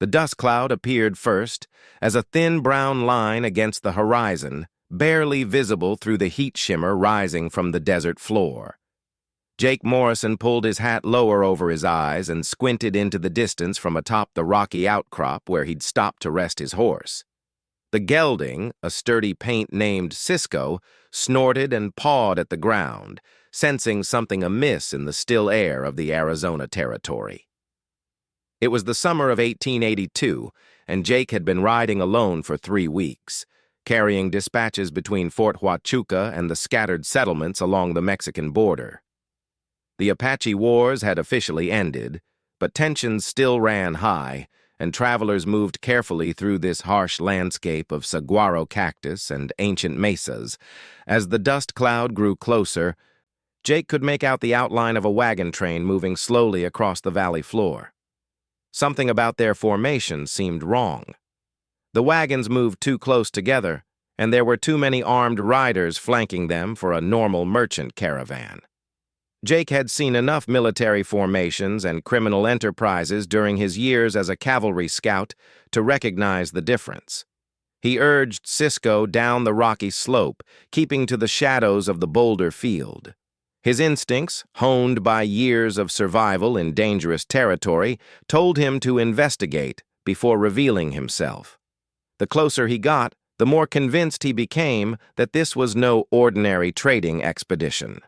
The dust cloud appeared first as a thin brown line against the horizon, barely visible through the heat shimmer rising from the desert floor. Jake Morrison pulled his hat lower over his eyes and squinted into the distance from atop the rocky outcrop where he'd stopped to rest his horse. The gelding, a sturdy paint named Cisco, snorted and pawed at the ground, sensing something amiss in the still air of the Arizona territory. It was the summer of 1882, and Jake had been riding alone for 3 weeks, carrying dispatches between Fort Huachuca and the scattered settlements along the Mexican border. The Apache Wars had officially ended, but tensions still ran high, and travelers moved carefully through this harsh landscape of saguaro cactus and ancient mesas. As the dust cloud grew closer, Jake could make out the outline of a wagon train moving slowly across the valley floor. Something about their formation seemed wrong. The wagons moved too close together, and there were too many armed riders flanking them for a normal merchant caravan. Jake had seen enough military formations and criminal enterprises during his years as a cavalry scout to recognize the difference. He urged Cisco down the rocky slope, keeping to the shadows of the boulder field. His instincts, honed by years of survival in dangerous territory, told him to investigate before revealing himself. The closer he got, the more convinced he became that this was no ordinary trading expedition.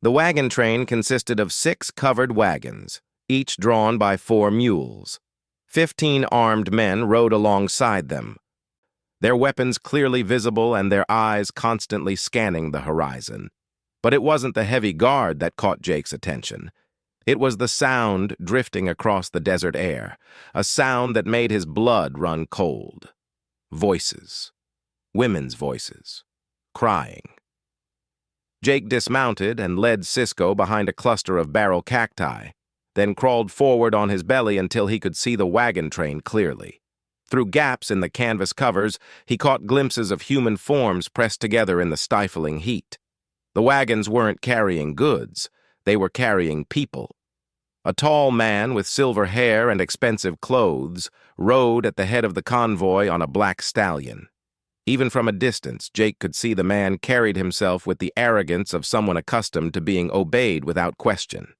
The wagon train consisted of 6 covered wagons, each drawn by 4 mules. 15 armed men rode alongside them, their weapons clearly visible and their eyes constantly scanning the horizon. But it wasn't the heavy guard that caught Jake's attention. It was the sound drifting across the desert air, a sound that made his blood run cold. Voices. Women's voices. Crying. Jake dismounted and led Cisco behind a cluster of barrel cacti, then crawled forward on his belly until he could see the wagon train clearly. Through gaps in the canvas covers, he caught glimpses of human forms pressed together in the stifling heat. The wagons weren't carrying goods, they were carrying people. A tall man with silver hair and expensive clothes rode at the head of the convoy on a black stallion. Even from a distance, Jake could see the man carried himself with the arrogance of someone accustomed to being obeyed without question.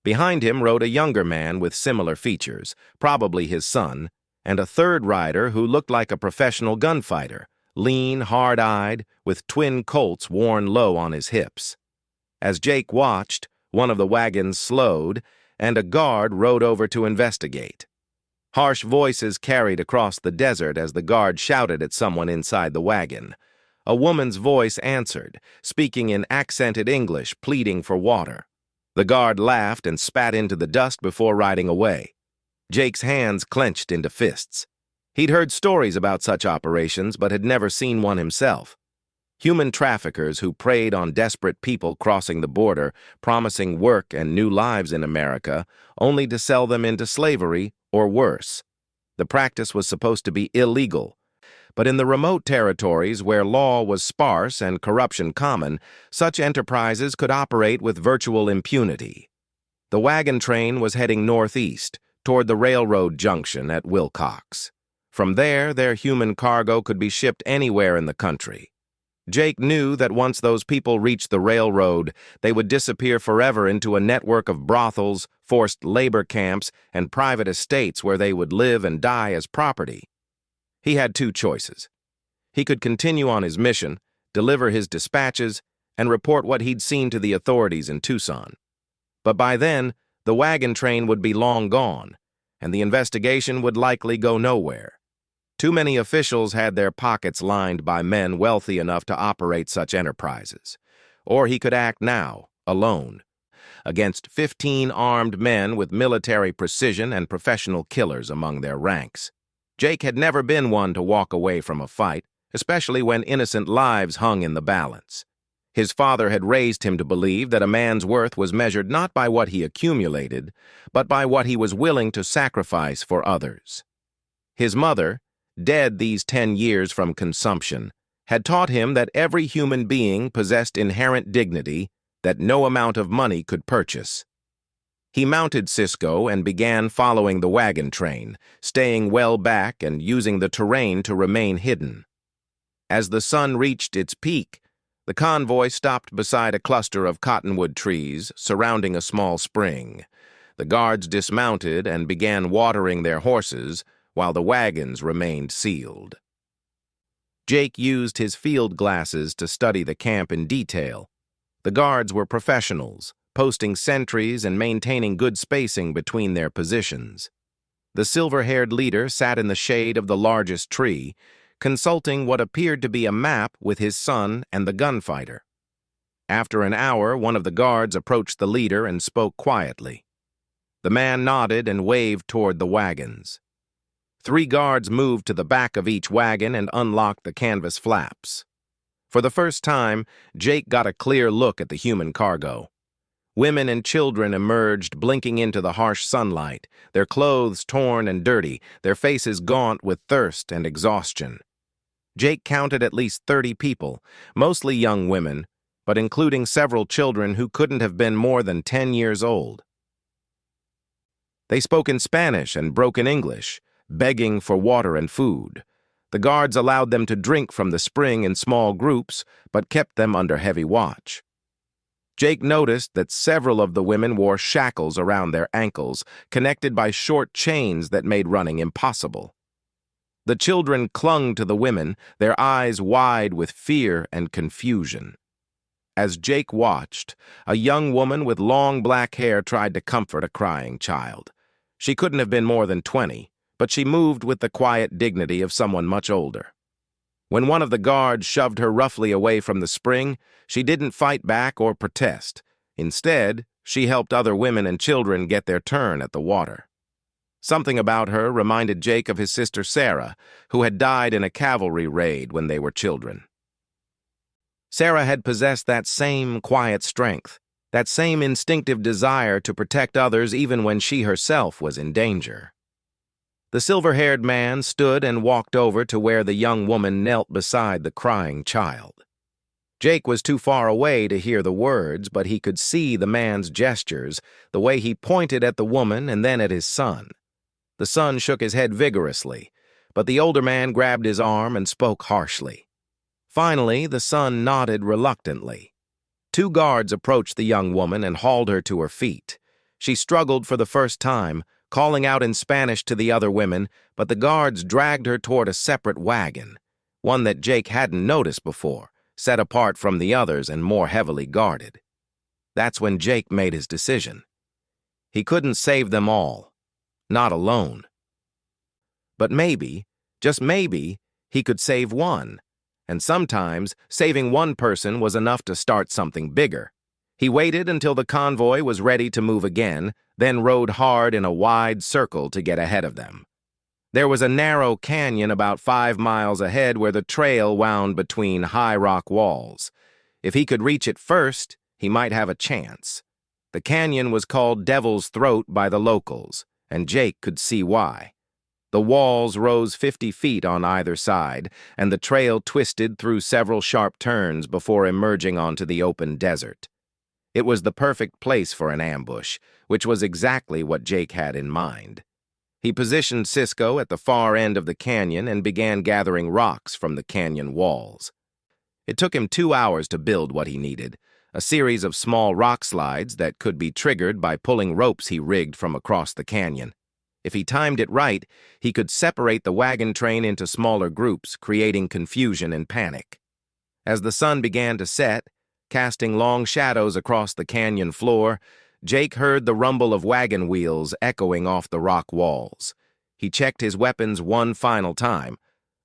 Behind him rode a younger man with similar features, probably his son, and a third rider who looked like a professional gunfighter, lean, hard-eyed, with twin Colts worn low on his hips. As Jake watched, one of the wagons slowed, and a guard rode over to investigate. Harsh voices carried across the desert as the guard shouted at someone inside the wagon. A woman's voice answered, speaking in accented English, pleading for water. The guard laughed and spat into the dust before riding away. Jake's hands clenched into fists. He'd heard stories about such operations, but had never seen one himself. Human traffickers who preyed on desperate people crossing the border, promising work and new lives in America, only to sell them into slavery or worse. The practice was supposed to be illegal, but in the remote territories where law was sparse and corruption common, such enterprises could operate with virtual impunity. The wagon train was heading northeast, toward the railroad junction at Wilcox. From there, their human cargo could be shipped anywhere in the country. Jake knew that once those people reached the railroad, they would disappear forever into a network of brothels, forced labor camps, and private estates where they would live and die as property. He had 2 choices. He could continue on his mission, deliver his dispatches, and report what he'd seen to the authorities in Tucson. But by then, the wagon train would be long gone, and the investigation would likely go nowhere. Too many officials had their pockets lined by men wealthy enough to operate such enterprises. Or he could act now, alone, against 15 armed men with military precision and professional killers among their ranks. Jake had never been one to walk away from a fight, especially when innocent lives hung in the balance. His father had raised him to believe that a man's worth was measured not by what he accumulated, but by what he was willing to sacrifice for others. His mother, dead these 10 years from consumption, had taught him that every human being possessed inherent dignity that no amount of money could purchase. He mounted Cisco and began following the wagon train, staying well back and using the terrain to remain hidden. As the sun reached its peak, the convoy stopped beside a cluster of cottonwood trees surrounding a small spring. The guards dismounted and began watering their horses while the wagons remained sealed. Jake used his field glasses to study the camp in detail. The guards were professionals, posting sentries and maintaining good spacing between their positions. The silver-haired leader sat in the shade of the largest tree, consulting what appeared to be a map with his son and the gunfighter. After an hour, one of the guards approached the leader and spoke quietly. The man nodded and waved toward the wagons. 3 guards moved to the back of each wagon and unlocked the canvas flaps. For the first time, Jake got a clear look at the human cargo. Women and children emerged, blinking into the harsh sunlight, their clothes torn and dirty, their faces gaunt with thirst and exhaustion. Jake counted at least 30 people, mostly young women, but including several children who couldn't have been more than 10 years old. They spoke in Spanish and broken English, begging for water and food. The guards allowed them to drink from the spring in small groups, but kept them under heavy watch. Jake noticed that several of the women wore shackles around their ankles, connected by short chains that made running impossible. The children clung to the women, their eyes wide with fear and confusion. As Jake watched, a young woman with long black hair tried to comfort a crying child. She couldn't have been more than 20, but she moved with the quiet dignity of someone much older. When one of the guards shoved her roughly away from the spring, she didn't fight back or protest. Instead, she helped other women and children get their turn at the water. Something about her reminded Jake of his sister Sarah, who had died in a cavalry raid when they were children. Sarah had possessed that same quiet strength, that same instinctive desire to protect others even when she herself was in danger. The silver-haired man stood and walked over to where the young woman knelt beside the crying child. Jake was too far away to hear the words, but he could see the man's gestures, the way he pointed at the woman and then at his son. The son shook his head vigorously, but the older man grabbed his arm and spoke harshly. Finally, the son nodded reluctantly. 2 guards approached the young woman and hauled her to her feet. She struggled for the first time, calling out in Spanish to the other women, but the guards dragged her toward a separate wagon, one that Jake hadn't noticed before, set apart from the others and more heavily guarded. That's when Jake made his decision. He couldn't save them all, not alone. But maybe, just maybe, he could save one, and sometimes saving one person was enough to start something bigger. He waited until the convoy was ready to move again, then rode hard in a wide circle to get ahead of them. There was a narrow canyon about 5 miles ahead where the trail wound between high rock walls. If he could reach it first, he might have a chance. The canyon was called Devil's Throat by the locals, and Jake could see why. The walls rose 50 feet on either side, and the trail twisted through several sharp turns before emerging onto the open desert. It was the perfect place for an ambush, which was exactly what Jake had in mind. He positioned Cisco at the far end of the canyon and began gathering rocks from the canyon walls. It took him 2 hours to build what he needed, a series of small rock slides that could be triggered by pulling ropes he rigged from across the canyon. If he timed it right, he could separate the wagon train into smaller groups, creating confusion and panic. As the sun began to set, casting long shadows across the canyon floor, Jake heard the rumble of wagon wheels echoing off the rock walls. He checked his weapons one final time: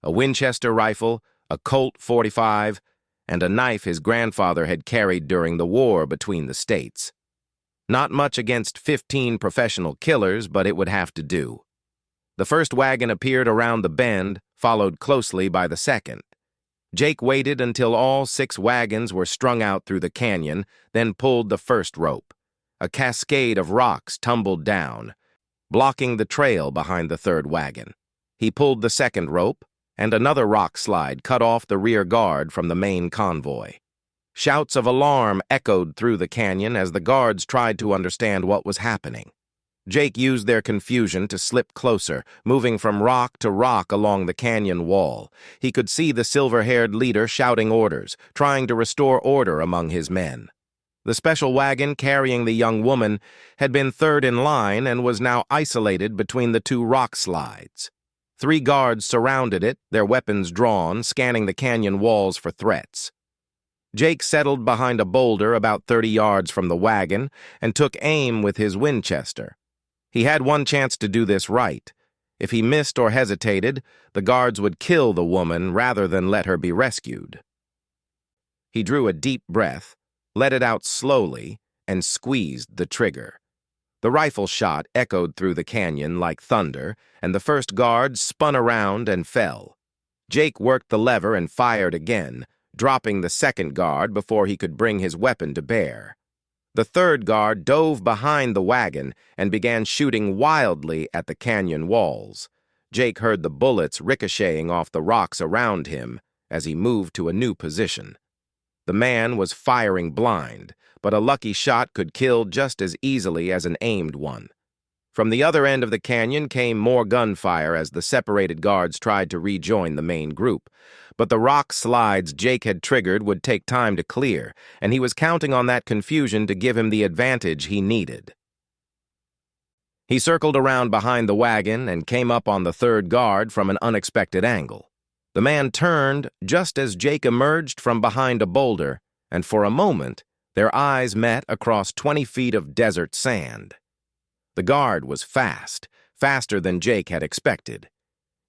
a Winchester rifle, a Colt .45, and a knife his grandfather had carried during the war between the states. Not much against 15 professional killers, but it would have to do. The first wagon appeared around the bend, followed closely by the second. Jake waited until all 6 wagons were strung out through the canyon, then pulled the first rope. A cascade of rocks tumbled down, blocking the trail behind the third wagon. He pulled the second rope, and another rock slide cut off the rear guard from the main convoy. Shouts of alarm echoed through the canyon as the guards tried to understand what was happening. Jake used their confusion to slip closer, moving from rock to rock along the canyon wall. He could see the silver-haired leader shouting orders, trying to restore order among his men. The special wagon carrying the young woman had been third in line and was now isolated between the two rock slides. 3 guards surrounded it, their weapons drawn, scanning the canyon walls for threats. Jake settled behind a boulder about 30 yards from the wagon and took aim with his Winchester. He had one chance to do this right. If he missed or hesitated, the guards would kill the woman rather than let her be rescued. He drew a deep breath, let it out slowly, and squeezed the trigger. The rifle shot echoed through the canyon like thunder, and the first guard spun around and fell. Jake worked the lever and fired again, dropping the second guard before he could bring his weapon to bear. The third guard dove behind the wagon and began shooting wildly at the canyon walls. Jake heard the bullets ricocheting off the rocks around him as he moved to a new position. The man was firing blind, but a lucky shot could kill just as easily as an aimed one. From the other end of the canyon came more gunfire as the separated guards tried to rejoin the main group. But the rock slides Jake had triggered would take time to clear, and he was counting on that confusion to give him the advantage he needed. He circled around behind the wagon and came up on the third guard from an unexpected angle. The man turned just as Jake emerged from behind a boulder, and for a moment, their eyes met across 20 feet of desert sand. The guard was fast, faster than Jake had expected.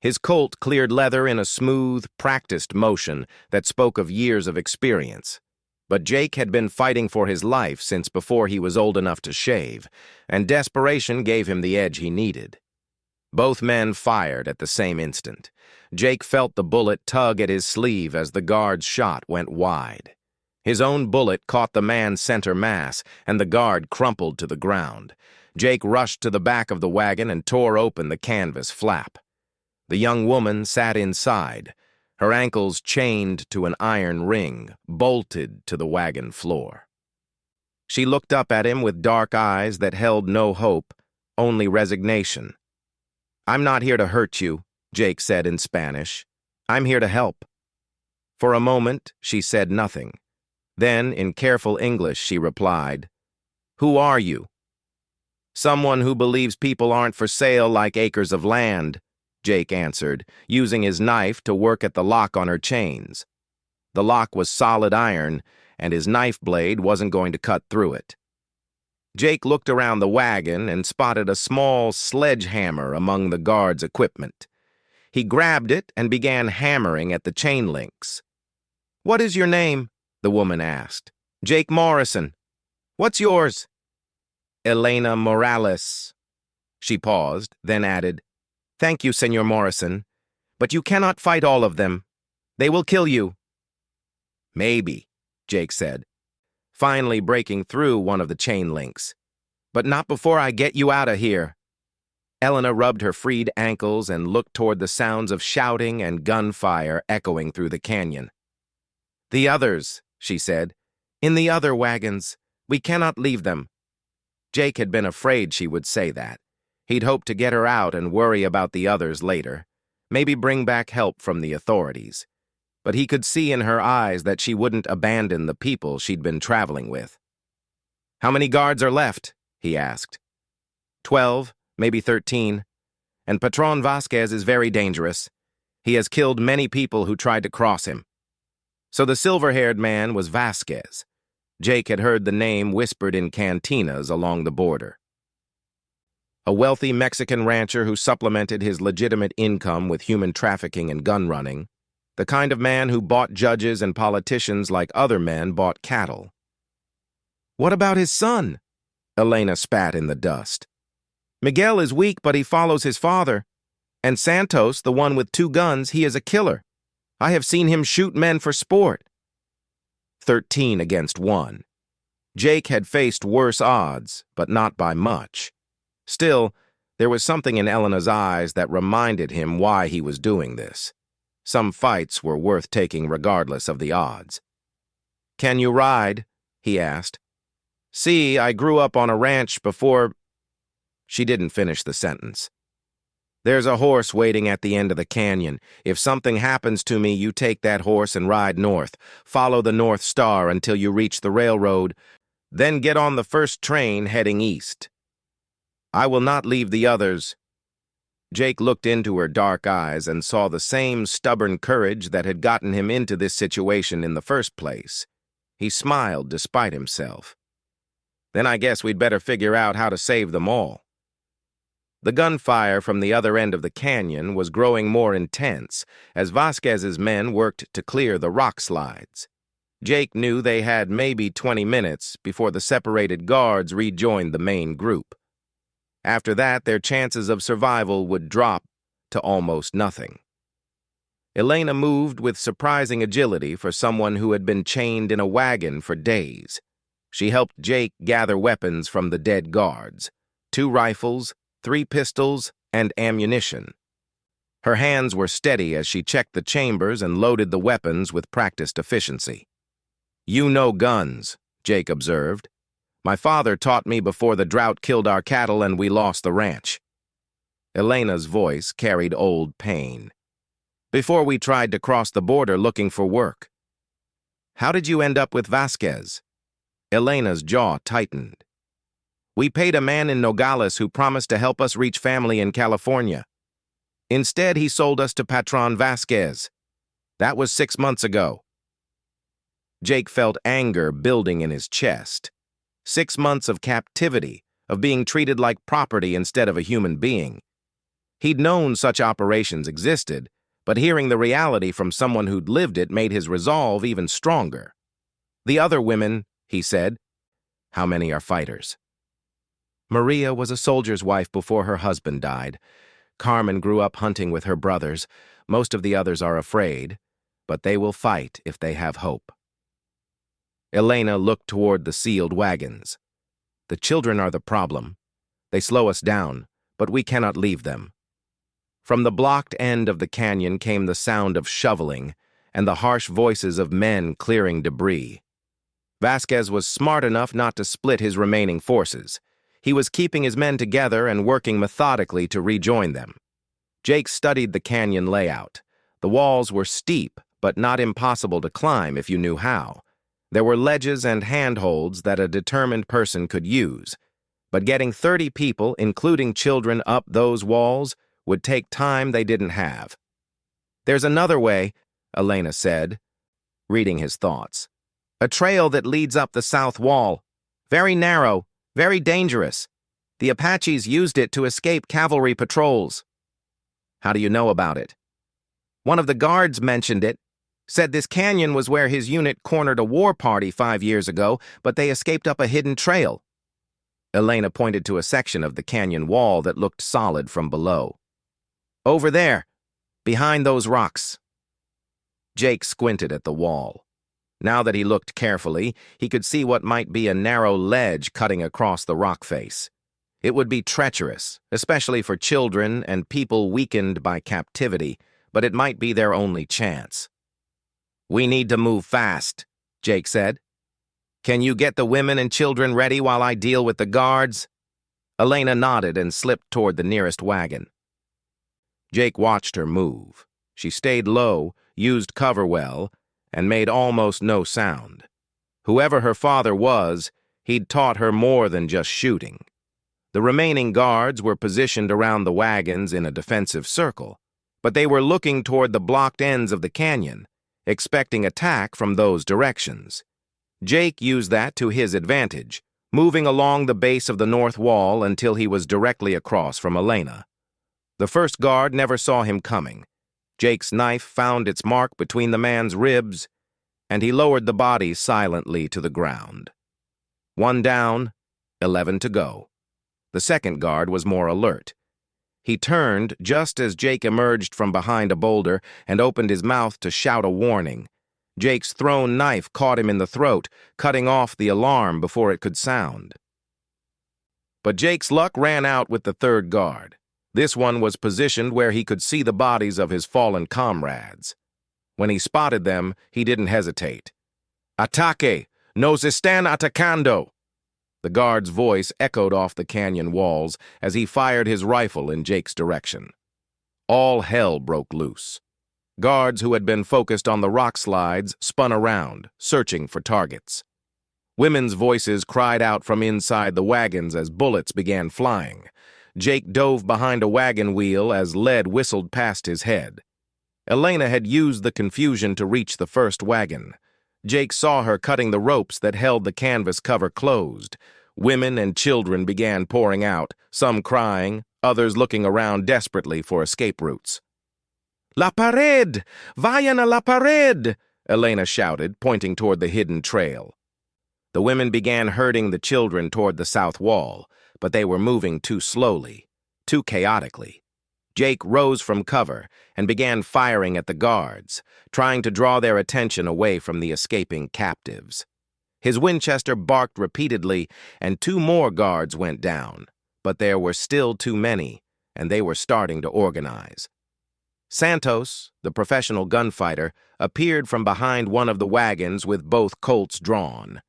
His Colt cleared leather in a smooth, practiced motion that spoke of years of experience. But Jake had been fighting for his life since before he was old enough to shave, and desperation gave him the edge he needed. Both men fired at the same instant. Jake felt the bullet tug at his sleeve as the guard's shot went wide. His own bullet caught the man's center mass, and the guard crumpled to the ground. Jake rushed to the back of the wagon and tore open the canvas flap. The young woman sat inside, her ankles chained to an iron ring, bolted to the wagon floor. She looked up at him with dark eyes that held no hope, only resignation. "I'm not here to hurt you," Jake said in Spanish. "I'm here to help." For a moment, she said nothing. Then, in careful English, she replied, "Who are you?" "Someone who believes people aren't for sale like acres of land," Jake answered, using his knife to work at the lock on her chains. The lock was solid iron, and his knife blade wasn't going to cut through it. Jake looked around the wagon and spotted a small sledgehammer among the guard's equipment. He grabbed it and began hammering at the chain links. "What is your name?" the woman asked. "Jake Morrison." "What's yours?" "Elena Morales." She paused, then added, "Thank you, Senor Morrison, but you cannot fight all of them. They will kill you." "Maybe," Jake said, finally breaking through one of the chain links. "But not before I get you out of here." Elena rubbed her freed ankles and looked toward the sounds of shouting and gunfire echoing through the canyon. "The others," she said. "In the other wagons. We cannot leave them." Jake had been afraid she would say that. He'd hoped to get her out and worry about the others later, maybe bring back help from the authorities. But he could see in her eyes that she wouldn't abandon the people she'd been traveling with. "How many guards are left?" he asked. 12, maybe 13. And Patron Vasquez is very dangerous. He has killed many people who tried to cross him. So the silver-haired man was Vasquez. Jake had heard the name whispered in cantinas along the border. A wealthy Mexican rancher who supplemented his legitimate income with human trafficking and gun running, the kind of man who bought judges and politicians like other men bought cattle. "What about his son?" Elena spat in the dust. "Miguel is weak, but he follows his father. And Santos, the one with 2 guns, he is a killer. I have seen him shoot men for sport." 13 against 1. Jake had faced worse odds, but not by much. Still, there was something in Elena's eyes that reminded him why he was doing this. Some fights were worth taking regardless of the odds. "Can you ride?" he asked. "See, I grew up on a ranch before—" She didn't finish the sentence. "There's a horse waiting at the end of the canyon. If something happens to me, you take that horse and ride north. Follow the North Star until you reach the railroad, then get on the first train heading east. I will not leave the others." Jake looked into her dark eyes and saw the same stubborn courage that had gotten him into this situation in the first place. He smiled despite himself. "Then I guess we'd better figure out how to save them all." The gunfire from the other end of the canyon was growing more intense as Vasquez's men worked to clear the rock slides. Jake knew they had maybe 20 minutes before the separated guards rejoined the main group. After that, their chances of survival would drop to almost nothing. Elena moved with surprising agility for someone who had been chained in a wagon for days. She helped Jake gather weapons from the dead guards: 2 rifles, 3 pistols, and ammunition. Her hands were steady as she checked the chambers and loaded the weapons with practiced efficiency. "You know guns," Jake observed. "My father taught me before the drought killed our cattle and we lost the ranch." Elena's voice carried old pain. "Before we tried to cross the border looking for work." "How did you end up with Vasquez?" Elena's jaw tightened. "We paid a man in Nogales who promised to help us reach family in California. Instead, he sold us to Patron Vasquez. That was 6 months ago." Jake felt anger building in his chest. 6 months of captivity, of being treated like property instead of a human being. He'd known such operations existed, but hearing the reality from someone who'd lived it made his resolve even stronger. "The other women," he said. "How many are fighters?" "Maria was a soldier's wife before her husband died. Carmen grew up hunting with her brothers. Most of the others are afraid, but they will fight if they have hope." Elena looked toward the sealed wagons. "The children are the problem. They slow us down, but we cannot leave them." From the blocked end of the canyon came the sound of shoveling and the harsh voices of men clearing debris. Vasquez was smart enough not to split his remaining forces. He was keeping his men together and working methodically to rejoin them. Jake studied the canyon layout. The walls were steep, but not impossible to climb if you knew how. There were ledges and handholds that a determined person could use, but getting 30 people, including children, up those walls would take time they didn't have. "There's another way," Elena said, reading his thoughts. "A trail that leads up the south wall. Very narrow, very dangerous. The Apaches used it to escape cavalry patrols." "How do you know about it?" "One of the guards mentioned it. Said this canyon was where his unit cornered a war party 5 years ago, but they escaped up a hidden trail." Elena pointed to a section of the canyon wall that looked solid from below. "Over there, behind those rocks." Jake squinted at the wall. Now that he looked carefully, he could see what might be a narrow ledge cutting across the rock face. It would be treacherous, especially for children and people weakened by captivity, but it might be their only chance. "We need to move fast," Jake said. "Can you get the women and children ready while I deal with the guards?" Elena nodded and slipped toward the nearest wagon. Jake watched her move. She stayed low, used cover well, and made almost no sound. Whoever her father was, he'd taught her more than just shooting. The remaining guards were positioned around the wagons in a defensive circle, but they were looking toward the blocked ends of the canyon, expecting attack from those directions. Jake used that to his advantage, moving along the base of the north wall until he was directly across from Elena. The first guard never saw him coming. Jake's knife found its mark between the man's ribs, and he lowered the body silently to the ground. 1 down, 11 to go. The second guard was more alert. He turned just as Jake emerged from behind a boulder and opened his mouth to shout a warning. Jake's thrown knife caught him in the throat, cutting off the alarm before it could sound. But Jake's luck ran out with the third guard. This one was positioned where he could see the bodies of his fallen comrades. When he spotted them, he didn't hesitate. Ataque! Nos están atacando! The guard's voice echoed off the canyon walls as he fired his rifle in Jake's direction. All hell broke loose. Guards who had been focused on the rock slides spun around, searching for targets. Women's voices cried out from inside the wagons as bullets began flying. Jake dove behind a wagon wheel as lead whistled past his head. Elena had used the confusion to reach the first wagon. Jake saw her cutting the ropes that held the canvas cover closed. Women and children began pouring out, some crying, others looking around desperately for escape routes. "La pared! Vayan a la pared!" Elena shouted, pointing toward the hidden trail. The women began herding the children toward the south wall, but they were moving too slowly, too chaotically. Jake rose from cover and began firing at the guards, trying to draw their attention away from the escaping captives. His Winchester barked repeatedly, and 2 more guards went down, but there were still too many, and they were starting to organize. Santos, the professional gunfighter, appeared from behind one of the wagons with both Colts drawn.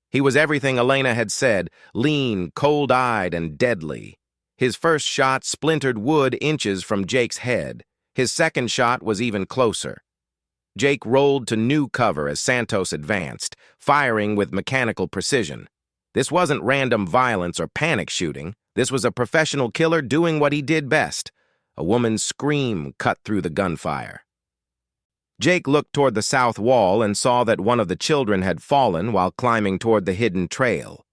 He was everything Elena had said, lean, cold-eyed, and deadly. His first shot splintered wood inches from Jake's head. His second shot was even closer. Jake rolled to new cover as Santos advanced, firing with mechanical precision. This wasn't random violence or panic shooting. This was a professional killer doing what he did best. A woman's scream cut through the gunfire. Jake looked toward the south wall and saw that one of the children had fallen while climbing toward the hidden trail.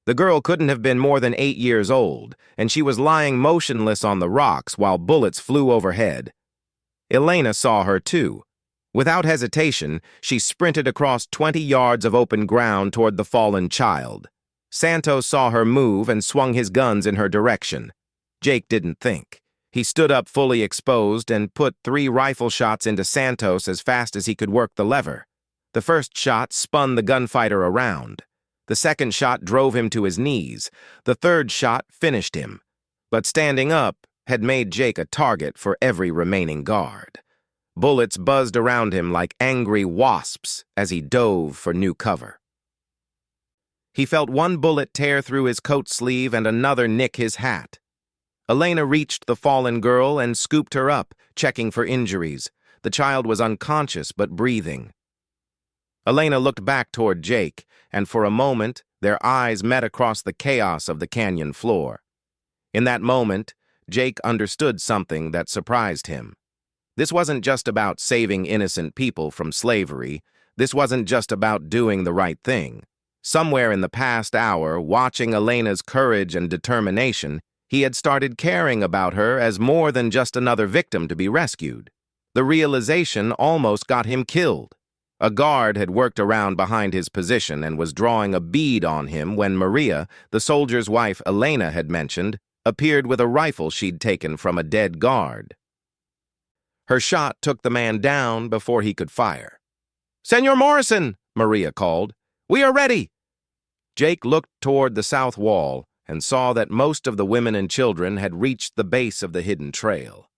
The girl couldn't have been more than 8 years old, and she was lying motionless on the rocks while bullets flew overhead. Elena saw her too. Without hesitation, she sprinted across 20 yards of open ground toward the fallen child. Santos saw her move and swung his guns in her direction. Jake didn't think. He stood up fully exposed and put 3 rifle shots into Santos as fast as he could work the lever. The first shot spun the gunfighter around. The second shot drove him to his knees. The third shot finished him. But standing up had made Jake a target for every remaining guard. Bullets buzzed around him like angry wasps as he dove for new cover. He felt one bullet tear through his coat sleeve and another nick his hat. Elena reached the fallen girl and scooped her up, checking for injuries. The child was unconscious but breathing. Elena looked back toward Jake, and for a moment, their eyes met across the chaos of the canyon floor. In that moment, Jake understood something that surprised him. This wasn't just about saving innocent people from slavery. This wasn't just about doing the right thing. Somewhere in the past hour, watching Elena's courage and determination, he had started caring about her as more than just another victim to be rescued. The realization almost got him killed. A guard had worked around behind his position and was drawing a bead on him when Maria, the soldier's wife Elena had mentioned, appeared with a rifle she'd taken from a dead guard. Her shot took the man down before he could fire. "Senor Morrison," Maria called. "We are ready." Jake looked toward the south wall and saw that most of the women and children had reached the base of the hidden trail.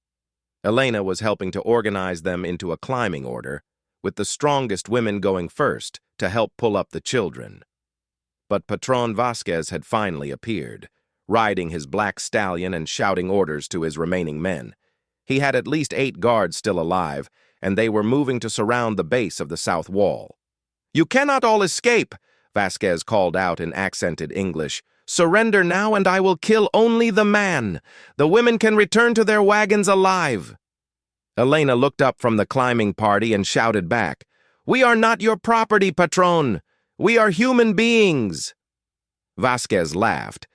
Elena was helping to organize them into a climbing order, with the strongest women going first to help pull up the children. But Patron Vasquez had finally appeared, riding his black stallion and shouting orders to his remaining men. He had at least 8 guards still alive, and they were moving to surround the base of the south wall. "You cannot all escape," Vasquez called out in accented English. "Surrender now and I will kill only the man. The women can return to their wagons alive." Elena looked up from the climbing party and shouted back, "We are not your property, Patron. We are human beings." Vasquez laughed,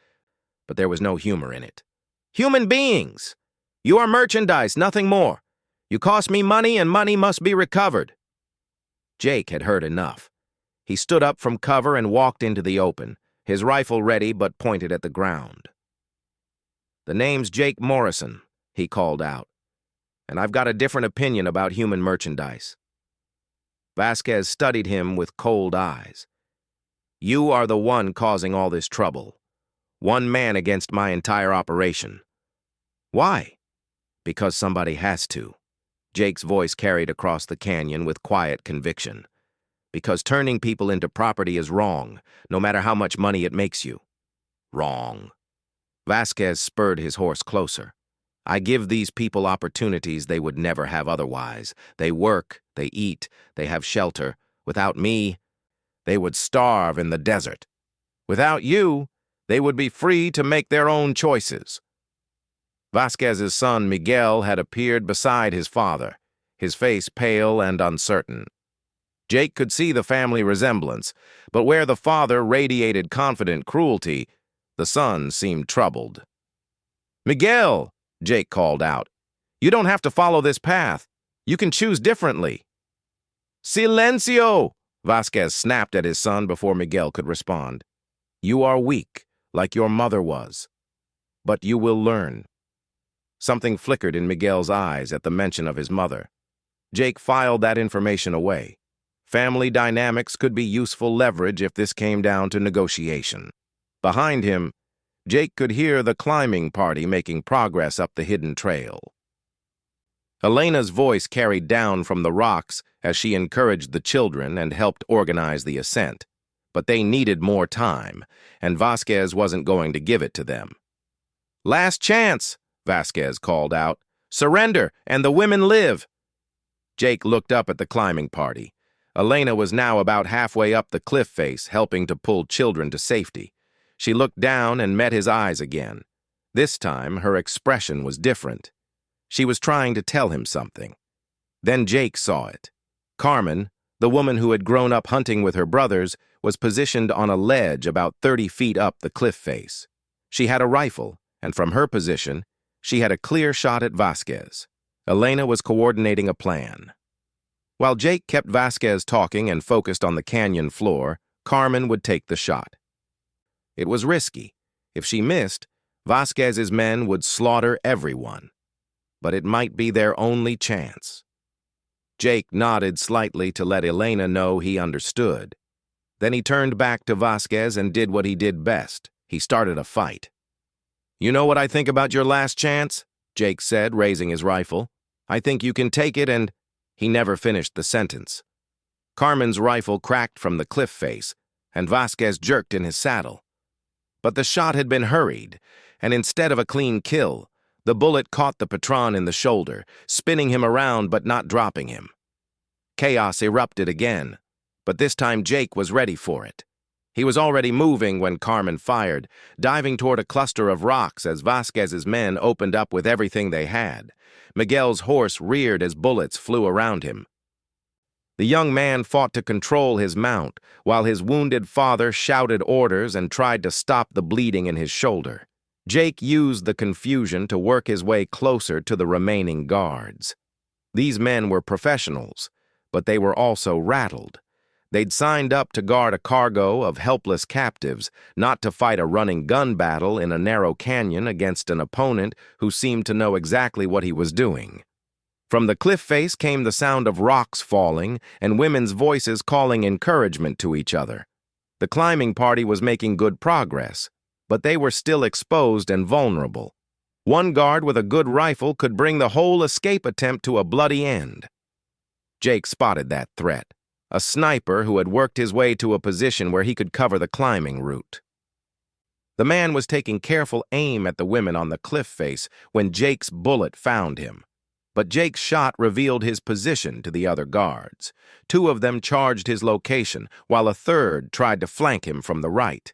but there was no humor in it. "Human beings! You are merchandise, nothing more. You cost me money and money must be recovered." Jake had heard enough. He stood up from cover and walked into the open, his rifle ready but pointed at the ground. "The name's Jake Morrison," he called out, "and I've got a different opinion about human merchandise." Vasquez studied him with cold eyes. "You are the one causing all this trouble. One man against my entire operation." "Why?" "Because somebody has to." Jake's voice carried across the canyon with quiet conviction. Because turning people into property is wrong, no matter how much money it makes you. Wrong. Vasquez spurred his horse closer. I give these people opportunities they would never have otherwise. They work, they eat, they have shelter. Without me, they would starve in the desert. Without you, they would be free to make their own choices. Vasquez's son, Miguel, had appeared beside his father, his face pale and uncertain. Jake could see the family resemblance, but where the father radiated confident cruelty, the son seemed troubled. "Miguel," Jake called out, "you don't have to follow this path. You can choose differently." "Silencio!" Vasquez snapped at his son before Miguel could respond. "You are weak, like your mother was. But you will learn." Something flickered in Miguel's eyes at the mention of his mother. Jake filed that information away. Family dynamics could be useful leverage if this came down to negotiation. Behind him, Jake could hear the climbing party making progress up the hidden trail. Elena's voice carried down from the rocks as she encouraged the children and helped organize the ascent. But they needed more time, and Vasquez wasn't going to give it to them. "Last chance," Vasquez called out. "Surrender, and the women live." Jake looked up at the climbing party. Elena was now about halfway up the cliff face, helping to pull children to safety. She looked down and met his eyes again. This time, her expression was different. She was trying to tell him something. Then Jake saw it. Carmen, the woman who had grown up hunting with her brothers, was positioned on a ledge about 30 feet up the cliff face. She had a rifle, and from her position, she had a clear shot at Vasquez. Elena was coordinating a plan. While Jake kept Vasquez talking and focused on the canyon floor, Carmen would take the shot. It was risky. If she missed, Vasquez's men would slaughter everyone. But it might be their only chance. Jake nodded slightly to let Elena know he understood. Then he turned back to Vasquez and did what he did best. He started a fight. "You know what I think about your last chance?" Jake said, raising his rifle. "I think you can take it and—" He never finished the sentence. Carmen's rifle cracked from the cliff face, and Vasquez jerked in his saddle. But the shot had been hurried, and instead of a clean kill, the bullet caught the patron in the shoulder, spinning him around but not dropping him. Chaos erupted again, but this time Jake was ready for it. He was already moving when Carmen fired, diving toward a cluster of rocks as Vasquez's men opened up with everything they had. Miguel's horse reared as bullets flew around him. The young man fought to control his mount, while his wounded father shouted orders and tried to stop the bleeding in his shoulder. Jake used the confusion to work his way closer to the remaining guards. These men were professionals, but they were also rattled. They'd signed up to guard a cargo of helpless captives, not to fight a running gun battle in a narrow canyon against an opponent who seemed to know exactly what he was doing. From the cliff face came the sound of rocks falling and women's voices calling encouragement to each other. The climbing party was making good progress, but they were still exposed and vulnerable. One guard with a good rifle could bring the whole escape attempt to a bloody end. Jake spotted that threat. A sniper who had worked his way to a position where he could cover the climbing route. The man was taking careful aim at the women on the cliff face when Jake's bullet found him. But Jake's shot revealed his position to the other guards. Two of them charged his location, while a third tried to flank him from the right.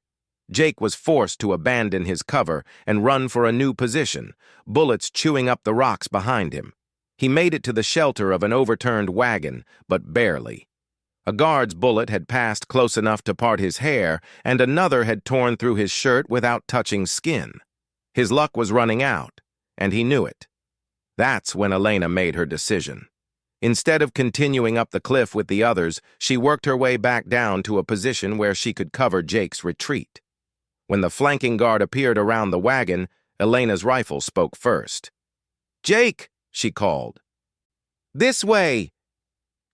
Jake was forced to abandon his cover and run for a new position, bullets chewing up the rocks behind him. He made it to the shelter of an overturned wagon, but barely. A guard's bullet had passed close enough to part his hair, and another had torn through his shirt without touching skin. His luck was running out, and he knew it. That's when Elena made her decision. Instead of continuing up the cliff with the others, she worked her way back down to a position where she could cover Jake's retreat. When the flanking guard appeared around the wagon, Elena's rifle spoke first. "Jake!" she called. "This way!"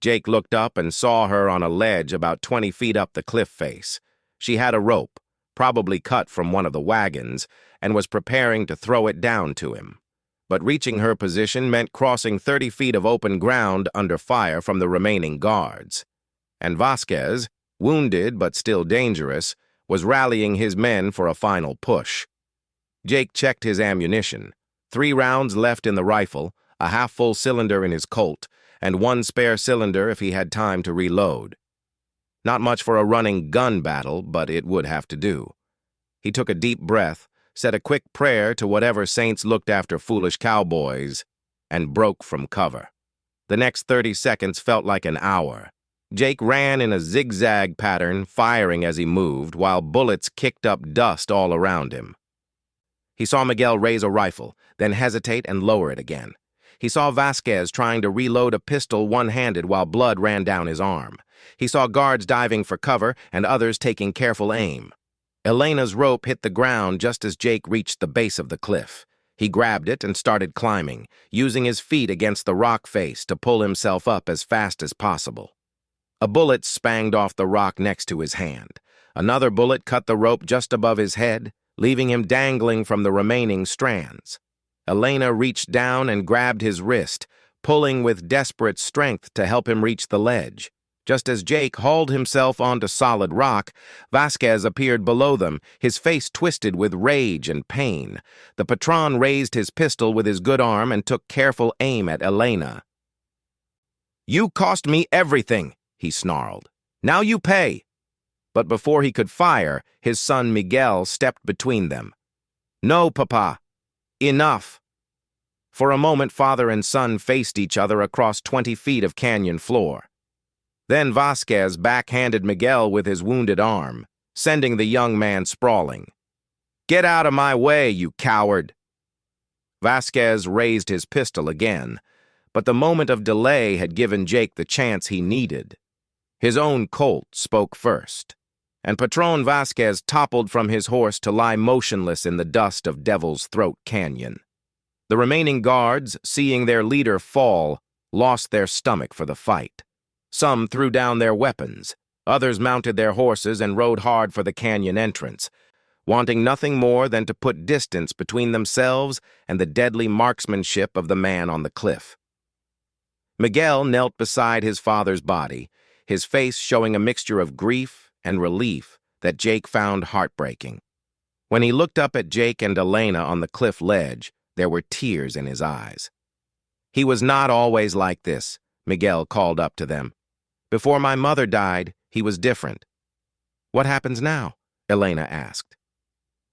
Jake looked up and saw her on a ledge about 20 feet up the cliff face. She had a rope, probably cut from one of the wagons, and was preparing to throw it down to him. But reaching her position meant crossing 30 feet of open ground under fire from the remaining guards. and Vasquez, wounded but still dangerous, was rallying his men for a final push. Jake checked his ammunition. 3 rounds left in the rifle, a half-full cylinder in his Colt, and 1 spare cylinder if he had time to reload. Not much for a running gun battle, but it would have to do. He took a deep breath, said a quick prayer to whatever saints looked after foolish cowboys, and broke from cover. The next 30 seconds felt like an hour. Jake ran in a zigzag pattern, firing as he moved, while bullets kicked up dust all around him. He saw Miguel raise a rifle, then hesitate and lower it again. He saw Vasquez trying to reload a pistol one-handed while blood ran down his arm. He saw guards diving for cover and others taking careful aim. Elena's rope hit the ground just as Jake reached the base of the cliff. He grabbed it and started climbing, using his feet against the rock face to pull himself up as fast as possible. A bullet spanged off the rock next to his hand. Another bullet cut the rope just above his head, leaving him dangling from the remaining strands. Elena reached down and grabbed his wrist, pulling with desperate strength to help him reach the ledge. Just as Jake hauled himself onto solid rock, Vasquez appeared below them, his face twisted with rage and pain. The patron raised his pistol with his good arm and took careful aim at Elena. "You cost me everything," he snarled. "Now you pay." But before he could fire, his son Miguel stepped between them. "No, Papa. Enough." For a moment, father and son faced each other across 20 feet of canyon floor. Then Vasquez backhanded Miguel with his wounded arm, sending the young man sprawling. "Get out of my way, you coward!" Vasquez raised his pistol again, but the moment of delay had given Jake the chance he needed. His own Colt spoke first, and Patron Vasquez toppled from his horse to lie motionless in the dust of Devil's Throat Canyon. The remaining guards, seeing their leader fall, lost their stomach for the fight. Some threw down their weapons. Others mounted their horses and rode hard for the canyon entrance, wanting nothing more than to put distance between themselves and the deadly marksmanship of the man on the cliff. Miguel knelt beside his father's body, his face showing a mixture of grief and relief that Jake found heartbreaking. When he looked up at Jake and Elena on the cliff ledge, there were tears in his eyes. "He was not always like this," Miguel called up to them. "Before my mother died, he was different." "What happens now?" Elena asked.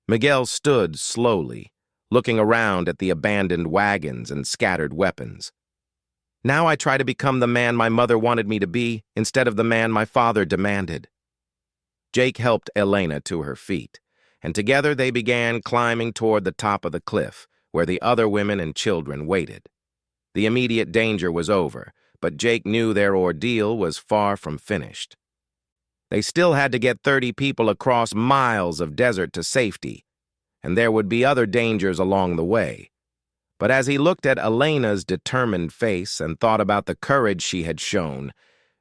Miguel stood slowly, looking around at the abandoned wagons and scattered weapons. "Now I try to become the man my mother wanted me to be instead of the man my father demanded." Jake helped Elena to her feet, and together they began climbing toward the top of the cliff, where the other women and children waited. The immediate danger was over, but Jake knew their ordeal was far from finished. They still had to get 30 people across miles of desert to safety, and there would be other dangers along the way. But as he looked at Elena's determined face and thought about the courage she had shown,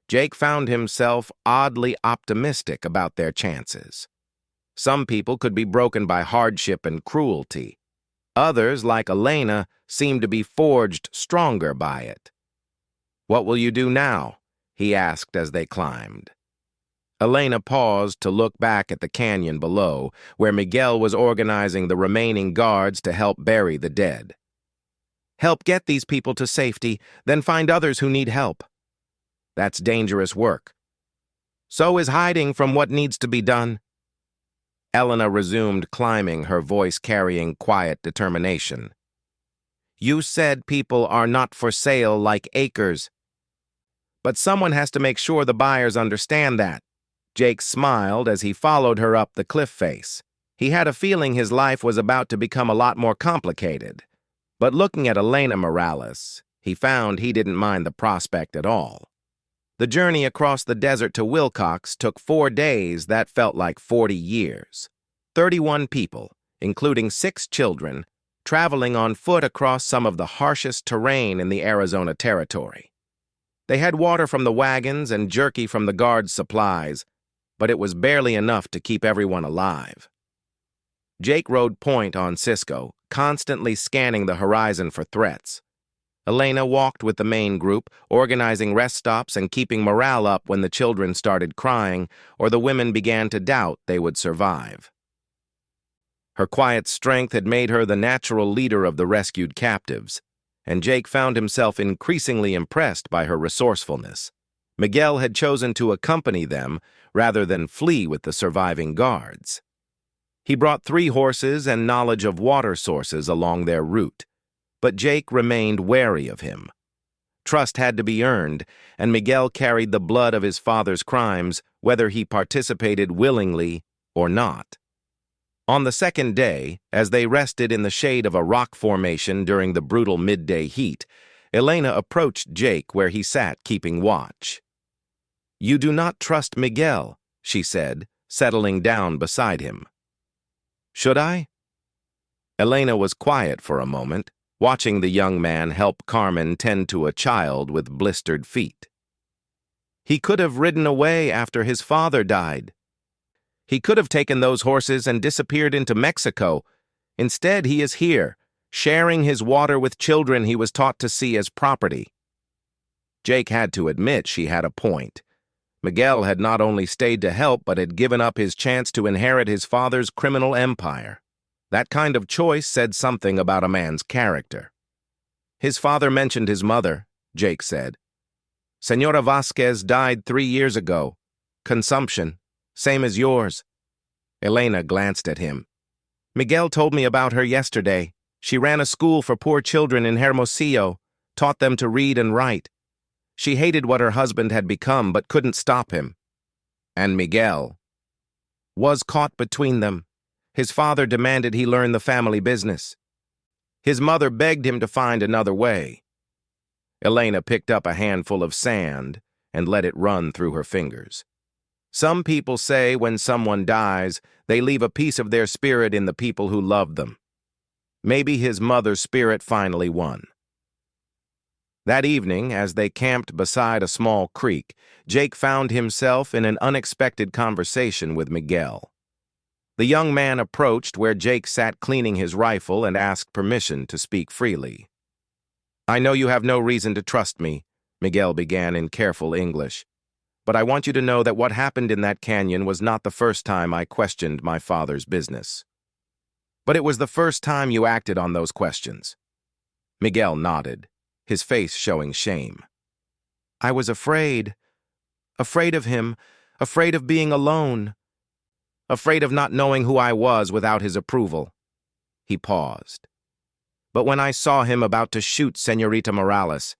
Jake found himself oddly optimistic about their chances. Some people could be broken by hardship and cruelty. Others, like Elena, seemed to be forged stronger by it. "What will you do now?" he asked as they climbed. Elena paused to look back at the canyon below, where Miguel was organizing the remaining guards to help bury the dead. "Help get these people to safety, then find others who need help." "That's dangerous work." "So is hiding from what needs to be done." Elena resumed climbing, her voice carrying quiet determination. "You said people are not for sale like acres. But someone has to make sure the buyers understand that." Jake smiled as he followed her up the cliff face. He had a feeling his life was about to become a lot more complicated. But looking at Elena Morales, he found he didn't mind the prospect at all. The journey across the desert to Wilcox took 4 days that felt like 40 years. 31 people, including 6 children, traveling on foot across some of the harshest terrain in the Arizona Territory. They had water from the wagons and jerky from the guards' supplies, but it was barely enough to keep everyone alive. Jake rode point on Cisco, constantly scanning the horizon for threats. Elena walked with the main group, organizing rest stops and keeping morale up when the children started crying or the women began to doubt they would survive. Her quiet strength had made her the natural leader of the rescued captives, and Jake found himself increasingly impressed by her resourcefulness. Miguel had chosen to accompany them rather than flee with the surviving guards. He brought 3 horses and knowledge of water sources along their route, but Jake remained wary of him. Trust had to be earned, and Miguel carried the blood of his father's crimes, whether he participated willingly or not. On the second day, as they rested in the shade of a rock formation during the brutal midday heat, Elena approached Jake where he sat keeping watch. "You do not trust Miguel," she said, settling down beside him. "Should I?" Elena was quiet for a moment, watching the young man help Carmen tend to a child with blistered feet. "He could have ridden away after his father died. He could have taken those horses and disappeared into Mexico. Instead, he is here, sharing his water with children he was taught to see as property." Jake had to admit she had a point. Miguel had not only stayed to help, but had given up his chance to inherit his father's criminal empire. That kind of choice said something about a man's character. "His father mentioned his mother," Jake said. "Senora Vasquez died 3 years ago. Consumption. Same as yours." Elena glanced at him. "Miguel told me about her yesterday. She ran a school for poor children in Hermosillo, taught them to read and write. She hated what her husband had become but couldn't stop him. And Miguel was caught between them. His father demanded he learn the family business. His mother begged him to find another way." Elena picked up a handful of sand and let it run through her fingers. "Some people say when someone dies, they leave a piece of their spirit in the people who loved them. Maybe his mother's spirit finally won." That evening, as they camped beside a small creek, Jake found himself in an unexpected conversation with Miguel. The young man approached where Jake sat cleaning his rifle and asked permission to speak freely. "I know you have no reason to trust me," Miguel began in careful English. "But I want you to know that what happened in that canyon was not the first time I questioned my father's business. But it was the first time you acted on those questions." Miguel nodded, his face showing shame. "I was afraid. Afraid of him, afraid of being alone, afraid of not knowing who I was without his approval." He paused. "But when I saw him about to shoot Señorita Morales,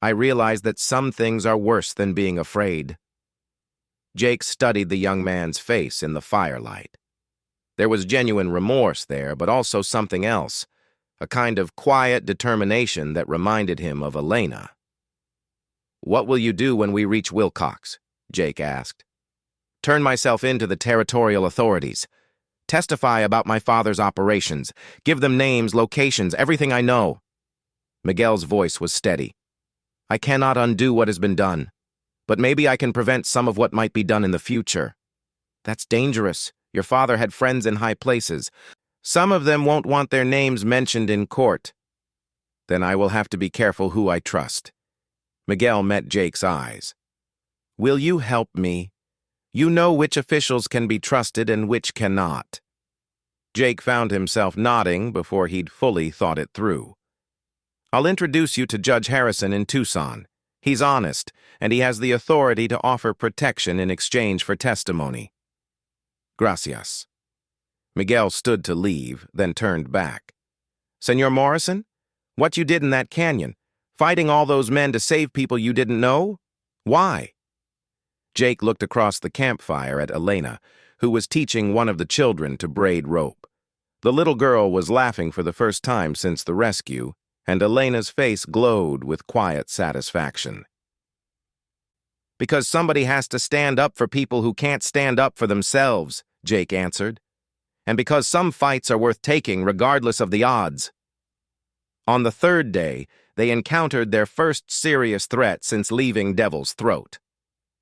I realized that some things are worse than being afraid." Jake studied the young man's face in the firelight. There was genuine remorse there, but also something else, a kind of quiet determination that reminded him of Elena. "What will you do when we reach Wilcox?" Jake asked. "Turn myself in to the territorial authorities. Testify about my father's operations. Give them names, locations, everything I know." Miguel's voice was steady. "I cannot undo what has been done, but maybe I can prevent some of what might be done in the future." "That's dangerous. Your father had friends in high places. Some of them won't want their names mentioned in court." "Then I will have to be careful who I trust." Miguel met Jake's eyes. "Will you help me? You know which officials can be trusted and which cannot." Jake found himself nodding before he'd fully thought it through. "I'll introduce you to Judge Harrison in Tucson. He's honest, and he has the authority to offer protection in exchange for testimony." "Gracias." Miguel stood to leave, then turned back. "Senor Morrison, what you did in that canyon, fighting all those men to save people you didn't know? Why?" Jake looked across the campfire at Elena, who was teaching one of the children to braid rope. The little girl was laughing for the first time since the rescue, and Elena's face glowed with quiet satisfaction. "Because somebody has to stand up for people who can't stand up for themselves," Jake answered. "And because some fights are worth taking regardless of the odds." On the third day, they encountered their first serious threat since leaving Devil's Throat.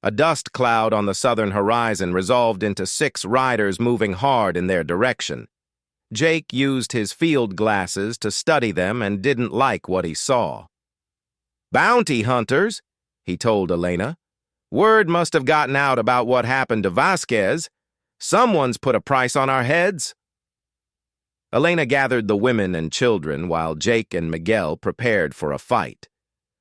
A dust cloud on the southern horizon resolved into 6 riders moving hard in their direction. Jake used his field glasses to study them and didn't like what he saw. Bounty hunters, he told Elena. Word must have gotten out about what happened to Vasquez. Someone's put a price on our heads. Elena gathered the women and children while Jake and Miguel prepared for a fight.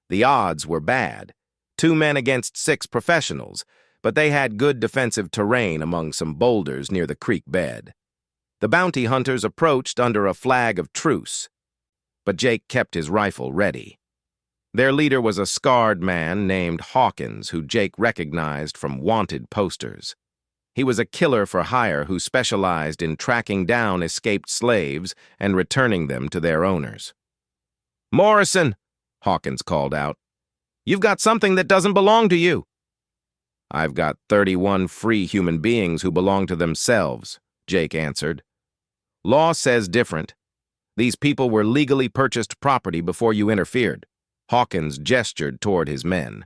The odds were bad. 2 men against 6 professionals, but they had good defensive terrain among some boulders near the creek bed. The bounty hunters approached under a flag of truce, but Jake kept his rifle ready. Their leader was a scarred man named Hawkins, who Jake recognized from wanted posters. He was a killer for hire who specialized in tracking down escaped slaves and returning them to their owners. "Morrison," Hawkins called out, "you've got something that doesn't belong to you." "I've got 31 free human beings who belong to themselves," Jake answered. "Law says different. These people were legally purchased property before you interfered." Hawkins gestured toward his men.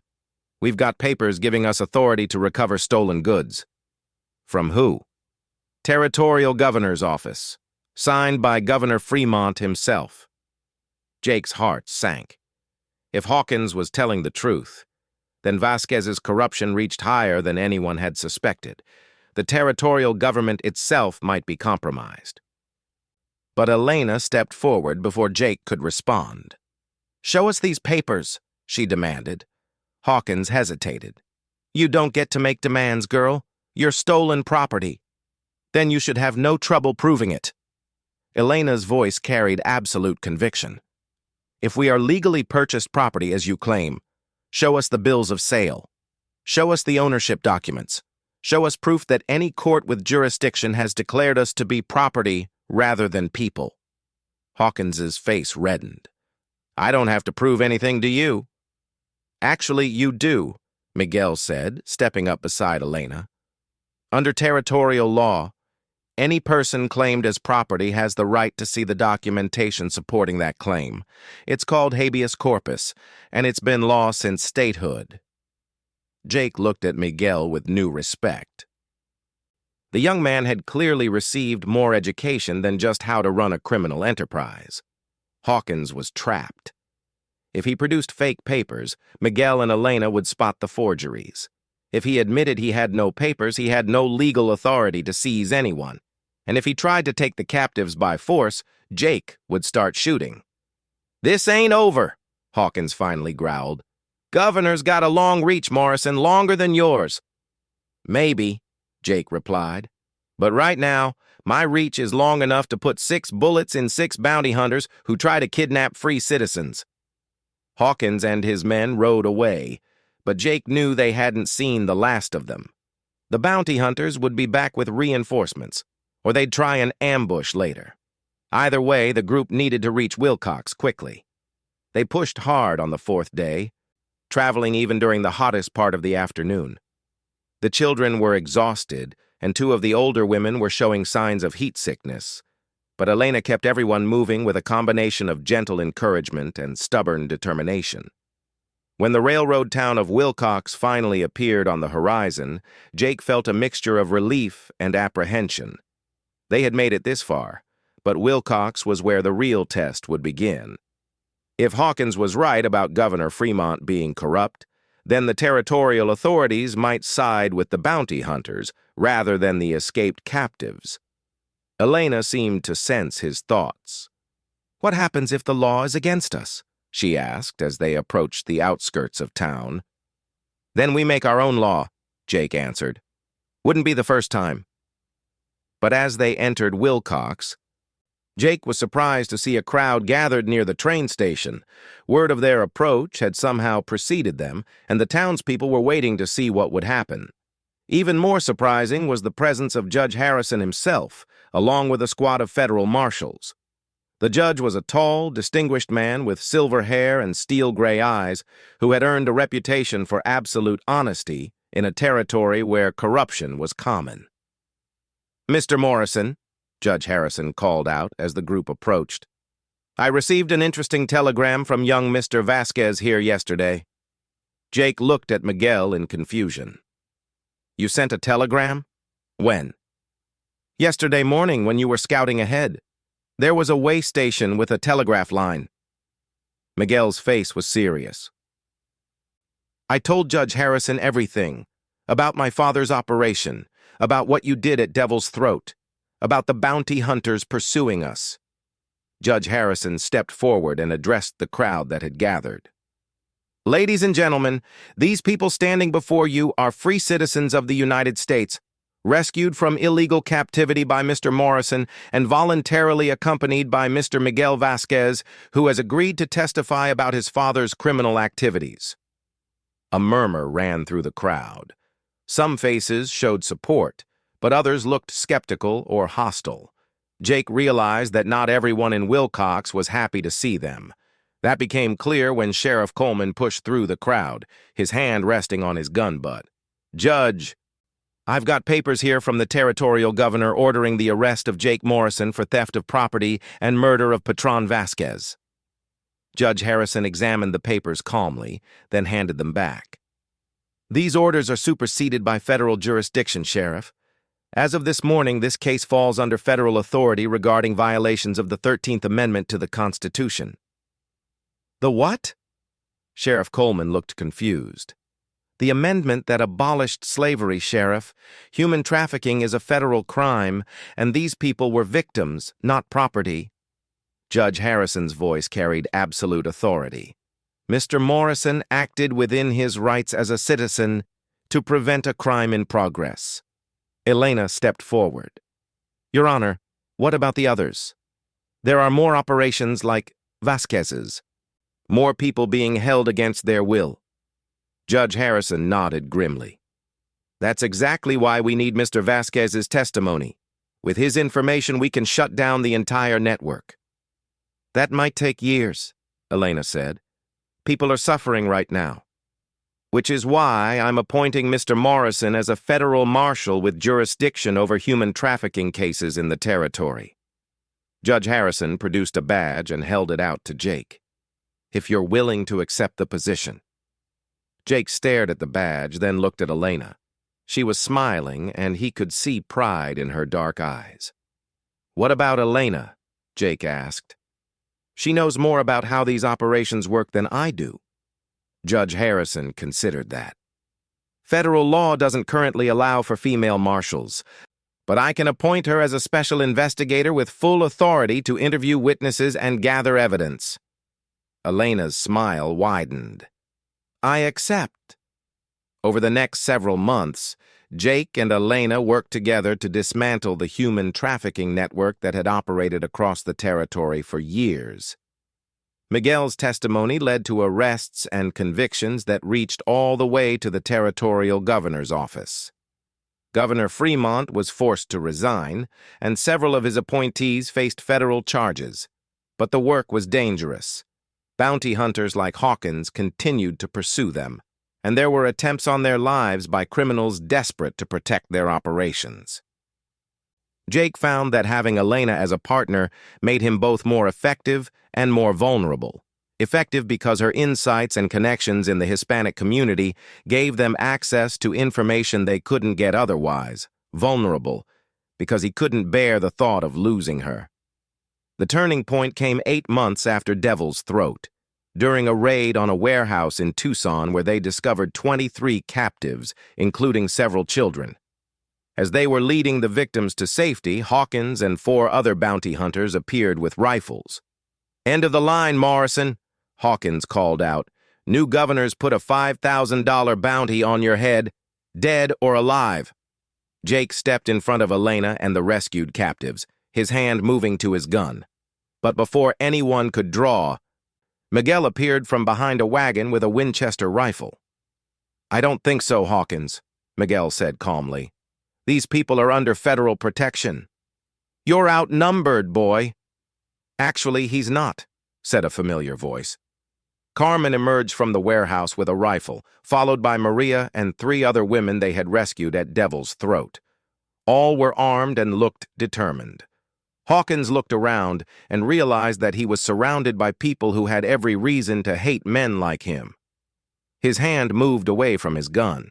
"We've got papers giving us authority to recover stolen goods." "From who?" "Territorial Governor's Office, signed by Governor Fremont himself." Jake's heart sank. If Hawkins was telling the truth, then Vasquez's corruption reached higher than anyone had suspected. The territorial government itself might be compromised. But Elena stepped forward before Jake could respond. "Show us these papers," she demanded. Hawkins hesitated. "You don't get to make demands, girl. You're stolen property. Then you should have no trouble proving it." Elena's voice carried absolute conviction. "If we are legally purchased property as you claim, show us the bills of sale. Show us the ownership documents. Show us proof that any court with jurisdiction has declared us to be property rather than people." Hawkins's face reddened. "I don't have to prove anything to you." "Actually, you do," Miguel said, stepping up beside Elena. "Under territorial law, any person claimed as property has the right to see the documentation supporting that claim. It's called habeas corpus, and it's been law since statehood." Jake looked at Miguel with new respect. The young man had clearly received more education than just how to run a criminal enterprise. Hawkins was trapped. If he produced fake papers, Miguel and Elena would spot the forgeries. If he admitted he had no papers, he had no legal authority to seize anyone. And if he tried to take the captives by force, Jake would start shooting. "This ain't over," Hawkins finally growled. "Governor's got a long reach, Morrison, longer than yours." "Maybe," Jake replied. "But right now, my reach is long enough to put 6 bullets in 6 bounty hunters who try to kidnap free citizens." Hawkins and his men rode away, but Jake knew they hadn't seen the last of them. The bounty hunters would be back with reinforcements, or they'd try an ambush later. Either way, the group needed to reach Wilcox quickly. They pushed hard on the 4th day, traveling even during the hottest part of the afternoon. The children were exhausted, and 2 of the older women were showing signs of heat sickness. But Elena kept everyone moving with a combination of gentle encouragement and stubborn determination. When the railroad town of Wilcox finally appeared on the horizon, Jake felt a mixture of relief and apprehension. They had made it this far, but Wilcox was where the real test would begin. If Hawkins was right about Governor Fremont being corrupt, then the territorial authorities might side with the bounty hunters rather than the escaped captives. Elena seemed to sense his thoughts. "What happens if the law is against us?" she asked as they approached the outskirts of town. "Then we make our own law," Jake answered. "Wouldn't be the first time." But as they entered Wilcox, Jake was surprised to see a crowd gathered near the train station. Word of their approach had somehow preceded them, and the townspeople were waiting to see what would happen. Even more surprising was the presence of Judge Harrison himself, along with a squad of federal marshals. The judge was a tall, distinguished man with silver hair and steel-gray eyes who had earned a reputation for absolute honesty in a territory where corruption was common. "Mr. Morrison," Judge Harrison called out as the group approached, "I received an interesting telegram from young Mr. Vasquez here yesterday." Jake looked at Miguel in confusion. "You sent a telegram? When?" "Yesterday morning when you were scouting ahead. There was a way station with a telegraph line." Miguel's face was serious. I told Judge Harrison everything. About my father's operation, about what you did at Devil's Throat, about the bounty hunters pursuing us." Judge Harrison stepped forward and addressed the crowd that had gathered. "Ladies and gentlemen, these people standing before you are free citizens of the United States, rescued from illegal captivity by Mr. Morrison and voluntarily accompanied by Mr. Miguel Vasquez, who has agreed to testify about his father's criminal activities." A murmur ran through the crowd. Some faces showed support, but others looked skeptical or hostile. Jake realized that not everyone in Wilcox was happy to see them. That became clear when Sheriff Coleman pushed through the crowd, his hand resting on his gun butt. "Judge, I've got papers here from the territorial governor ordering the arrest of Jake Morrison for theft of property and murder of Patron Vasquez." Judge Harrison examined the papers calmly, then handed them back. "These orders are superseded by federal jurisdiction, Sheriff. As of this morning, this case falls under federal authority regarding violations of the 13th Amendment to the Constitution." "The what?" Sheriff Coleman looked confused. "The amendment that abolished slavery, Sheriff. Human trafficking is a federal crime, and these people were victims, not property." Judge Harrison's voice carried absolute authority. "Mr. Morrison acted within his rights as a citizen to prevent a crime in progress." Elena stepped forward. "Your Honor, what about the others? There are more operations like Vasquez's. More people being held against their will." Judge Harrison nodded grimly. "That's exactly why we need Mr. Vasquez's testimony. With his information, we can shut down the entire network." "That might take years," Elena said. "People are suffering right now. Which is why I'm appointing Mr. Morrison as a federal marshal with jurisdiction over human trafficking cases in the territory." Judge Harrison produced a badge and held it out to Jake. "If you're willing to accept the position." Jake stared at the badge, then looked at Elena. She was smiling, and he could see pride in her dark eyes. "What about Elena?" Jake asked. "She knows more about how these operations work than I do." Judge Harrison considered that. "Federal law doesn't currently allow for female marshals, but I can appoint her as a special investigator with full authority to interview witnesses and gather evidence." Elena's smile widened. "I accept." Over the next several months, Jake and Elena worked together to dismantle the human trafficking network that had operated across the territory for years. Miguel's testimony led to arrests and convictions that reached all the way to the territorial governor's office. Governor Fremont was forced to resign, and several of his appointees faced federal charges. But the work was dangerous. Bounty hunters like Hawkins continued to pursue them, and there were attempts on their lives by criminals desperate to protect their operations. Jake found that having Elena as a partner made him both more effective and more vulnerable. Effective because her insights and connections in the Hispanic community gave them access to information they couldn't get otherwise. Vulnerable because he couldn't bear the thought of losing her. The turning point came 8 months after Devil's Throat, during a raid on a warehouse in Tucson where they discovered 23 captives, including several children. As they were leading the victims to safety, Hawkins and 4 other bounty hunters appeared with rifles. "End of the line, Morrison," Hawkins called out. "New governor's put a $5,000 bounty on your head, dead or alive." Jake stepped in front of Elena and the rescued captives, his hand moving to his gun. But before anyone could draw, Miguel appeared from behind a wagon with a Winchester rifle. "I don't think so, Hawkins," Miguel said calmly. "These people are under federal protection." "You're outnumbered, boy." "Actually, he's not," said a familiar voice. Carmen emerged from the warehouse with a rifle, followed by Maria and 3 other women they had rescued at Devil's Throat. All were armed and looked determined. Hawkins looked around and realized that he was surrounded by people who had every reason to hate men like him. His hand moved away from his gun.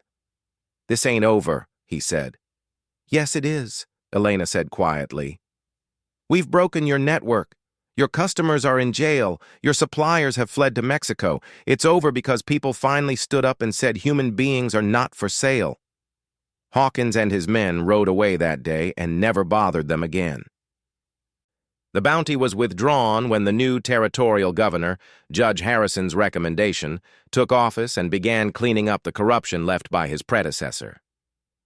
"This ain't over," he said. "Yes, it is," Elena said quietly. "We've broken your network. Your customers are in jail. Your suppliers have fled to Mexico. It's over because people finally stood up and said human beings are not for sale. Hawkins and his men rode away that day and never bothered them again. The bounty was withdrawn when the new territorial governor, Judge Harrison's recommendation, took office and began cleaning up the corruption left by his predecessor.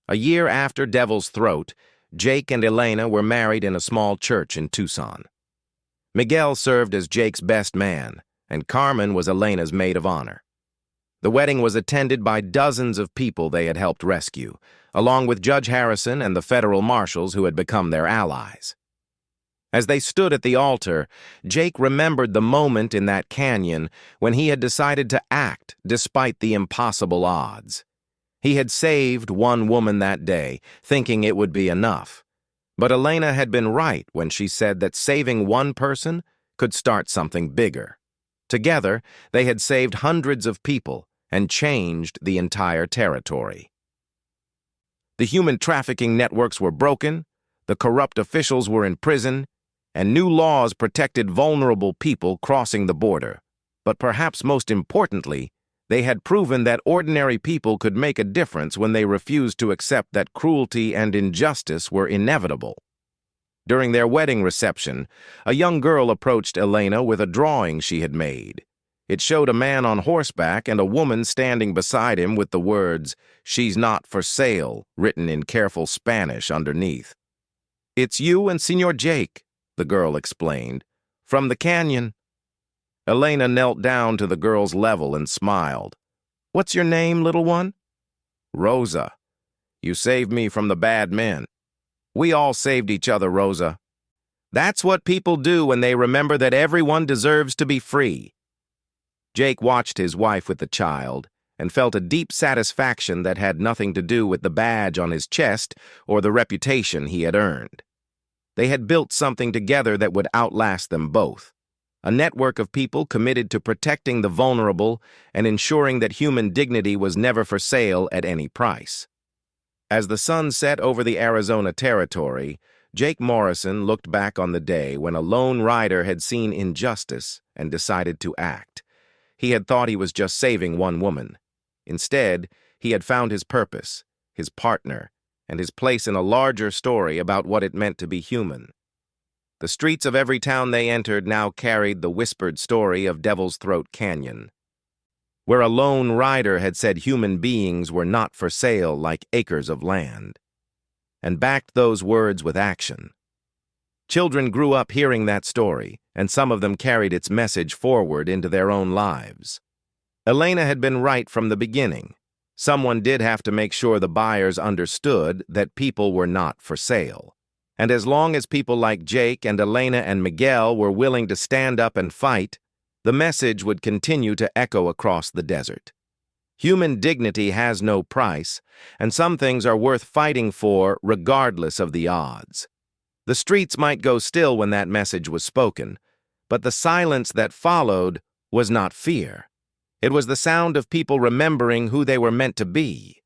A year after Devil's Throat, Jake and Elena were married in a small church in Tucson. Miguel served as Jake's best man, and Carmen was Elena's maid of honor. The wedding was attended by dozens of people they had helped rescue, along with Judge Harrison and the federal marshals who had become their allies. As they stood at the altar, Jake remembered the moment in that canyon when he had decided to act despite the impossible odds. He had saved one woman that day, thinking it would be enough. But Elena had been right when she said that saving one person could start something bigger. Together, they had saved hundreds of people and changed the entire territory. The human trafficking networks were broken, the corrupt officials were in prison, and new laws protected vulnerable people crossing the border. But perhaps most importantly, they had proven that ordinary people could make a difference when they refused to accept that cruelty and injustice were inevitable. During their wedding reception, a young girl approached Elena with a drawing she had made. It showed a man on horseback and a woman standing beside him with the words, "She's not for sale," written in careful Spanish underneath. "It's you and Senor Jake," the girl explained, "from the canyon." Elena knelt down to the girl's level and smiled. "What's your name, little one?" "Rosa. You saved me from the bad men." "We all saved each other, Rosa. That's what people do when they remember that everyone deserves to be free." Jake watched his wife with the child and felt a deep satisfaction that had nothing to do with the badge on his chest or the reputation he had earned. They had built something together that would outlast them both. A network of people committed to protecting the vulnerable and ensuring that human dignity was never for sale at any price. As the sun set over the Arizona territory, Jake Morrison looked back on the day when a lone rider had seen injustice and decided to act. He had thought he was just saving one woman. Instead, he had found his purpose, his partner, and his place in a larger story about what it meant to be human. The streets of every town they entered now carried the whispered story of Devil's Throat Canyon, where a lone rider had said human beings were not for sale like acres of land, and backed those words with action. Children grew up hearing that story, and some of them carried its message forward into their own lives. Elena had been right from the beginning. Someone did have to make sure the buyers understood that people were not for sale. And as long as people like Jake and Elena and Miguel were willing to stand up and fight, the message would continue to echo across the desert. Human dignity has no price, and some things are worth fighting for regardless of the odds. The streets might go still when that message was spoken, but the silence that followed was not fear. It was the sound of people remembering who they were meant to be.